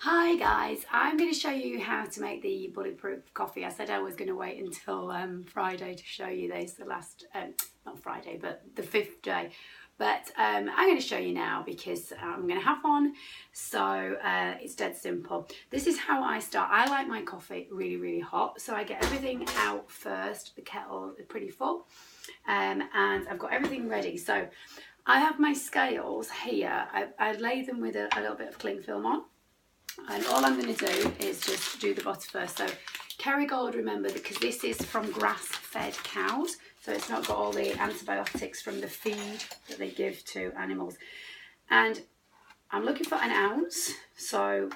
Hi guys, I'm going to show you how to make the bulletproof coffee. I said I was going to wait until Friday to show you this, the last, not Friday, but the 5th day. But I'm going to show you now because I'm going to have one, so it's dead simple. This is how I start. I like my coffee really, really hot, so I get everything out first. The kettle is pretty full, and I've got everything ready. So I have my scales here. I lay them with a little bit of cling film on. And all I'm going to do is just do the butter first. So Kerrygold, remember, because this is from grass-fed cows, so it's not got all the antibiotics from the feed that they give to animals. And I'm looking for an ounce, so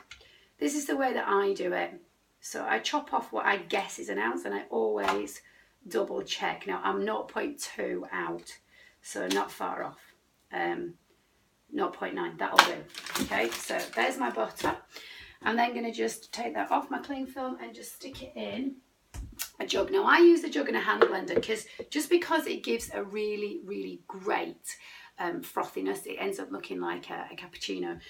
this is the way that I do it. So I chop off what I guess is an ounce, and I always double check. Now I'm 0.2 out, so not far off. 0.9, that'll do. Okay, so there's my butter. I'm then going to just take that off my cling film and just stick it in a jug. Now I use a jug and a hand blender because it gives a really, really great frothiness. It ends up looking like a cappuccino.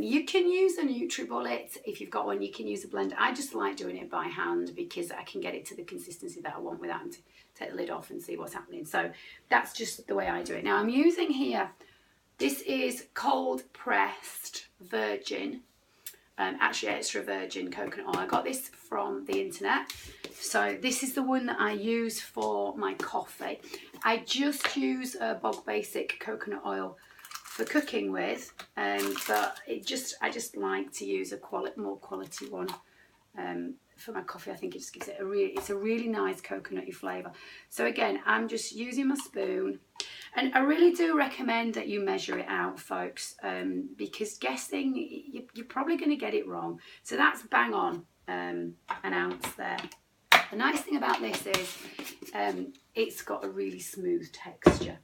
You can use a NutriBullet if you've got one. You can use a blender. I just like doing it by hand because I can get it to the consistency that I want without having to take the lid off and see what's happening. So that's just the way I do it. Now I'm using here, this is cold pressed virgin, actually extra virgin coconut oil. I got this from the internet. So this is the one that I use for my coffee. I just use a bog basic coconut oil for cooking with, but I just like to use a more quality one for my coffee. I think it just gives it it's a really nice coconutty flavour. So again, I'm just using my spoon. And I really do recommend that you measure it out, folks, because guessing, you're probably going to get it wrong. So that's bang on an ounce there. The nice thing about this is it's got a really smooth texture.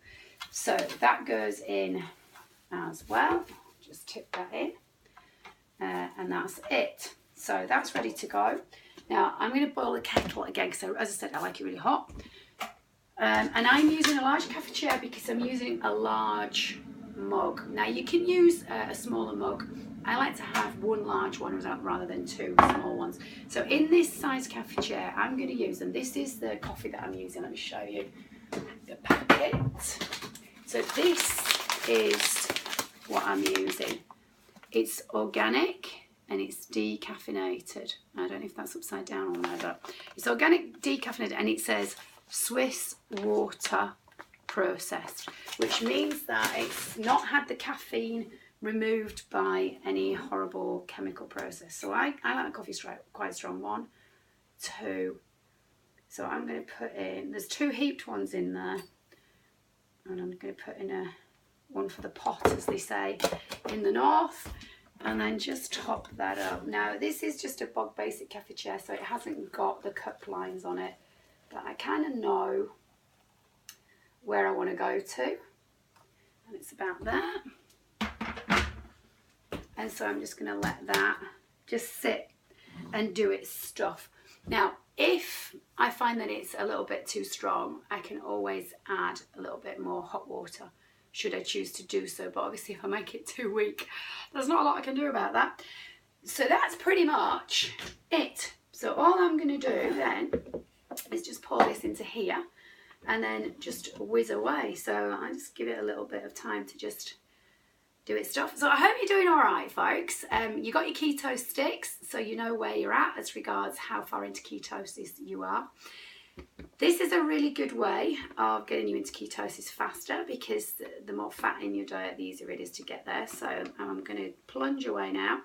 So that goes in as well. Just tip that in. And that's it. So that's ready to go. Now I'm going to boil the kettle again because, as I said, I like it really hot. And I'm using a large cafetiere because I'm using a large mug. Now you can use a smaller mug. I like to have one large one rather than two small ones. So in this size cafetiere, I'm going to use, and this is the coffee that I'm using. Let me show you the packet. So this is what I'm using. It's organic and it's decaffeinated. I don't know if that's upside down on there, but it's organic, decaffeinated, and it says Swiss water processed, which means that it's not had the caffeine removed by any horrible chemical process. So I like coffee quite strong. 1, 2. So I'm going to put in, there's 2 heaped ones in there, and I'm going to put in one for the pot, as they say in the north, and then just top that up. Now this is just a bog basic cafetiere, so it hasn't got the cup lines on it. But I kind of know where I want to go to, and it's about there. And so I'm just going to let that just sit and do its stuff. Now, if I find that it's a little bit too strong, I can always add a little bit more hot water, should I choose to do so. But obviously, if I make it too weak, there's not a lot I can do about that. So that's pretty much it. So all I'm going to do then is just pour this into here and then just whiz away. So I just give it a little bit of time to just do its stuff. So I hope you're doing all right, folks. You got your keto sticks, so you know where you're at as regards how far into ketosis you are. This is a really good way of getting you into ketosis faster because the more fat in your diet, the easier it is to get there. So I'm going to plunge away now.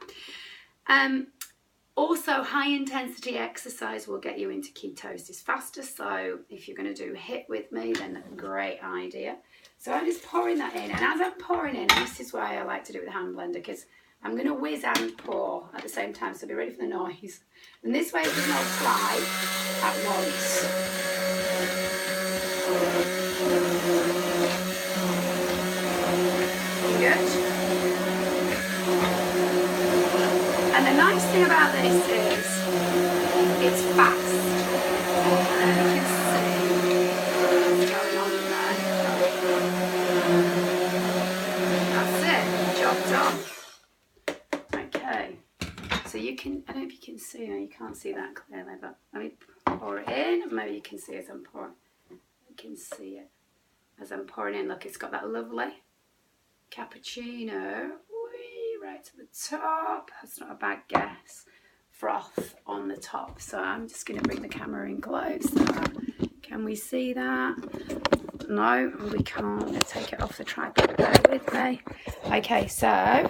Also, high intensity exercise will get you into ketosis faster. So if you're going to do HIIT with me, then that's a great idea. So I'm just pouring that in. And as I'm pouring in, this is why I like to do it with a hand blender, because I'm going to whiz and pour at the same time. So be ready for the noise. And this way it does not fly at once. Good. And the nice thing about this is it's fast. And you can see what's going on in there. That's it, job done. Okay, So you can, I don't know if you can see, no, you can't see that clearly, but let me pour it in. Maybe you can see as I'm pouring. You can see it as I'm pouring in. Look, it's got that lovely cappuccino. Whee, right to the top. That's not a bad guess. Froth on the top. So I'm just going to bring the camera in closer. Can we see that? No, we can't. Let's take it off the tripod. Bear with me. Okay, so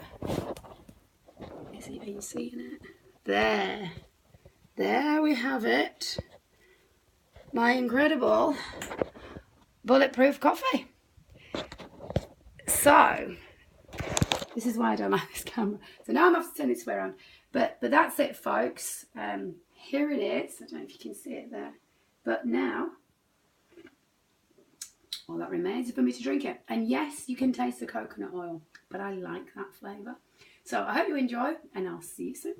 are you seeing it? There we have it. My incredible bulletproof coffee. So this is why I don't like this camera. So now I'm off to turn this way around. But that's it, folks. Here it is. I don't know if you can see it there. But now, all that remains is for me to drink it. And yes, you can taste the coconut oil, but I like that flavour. So I hope you enjoy, and I'll see you soon.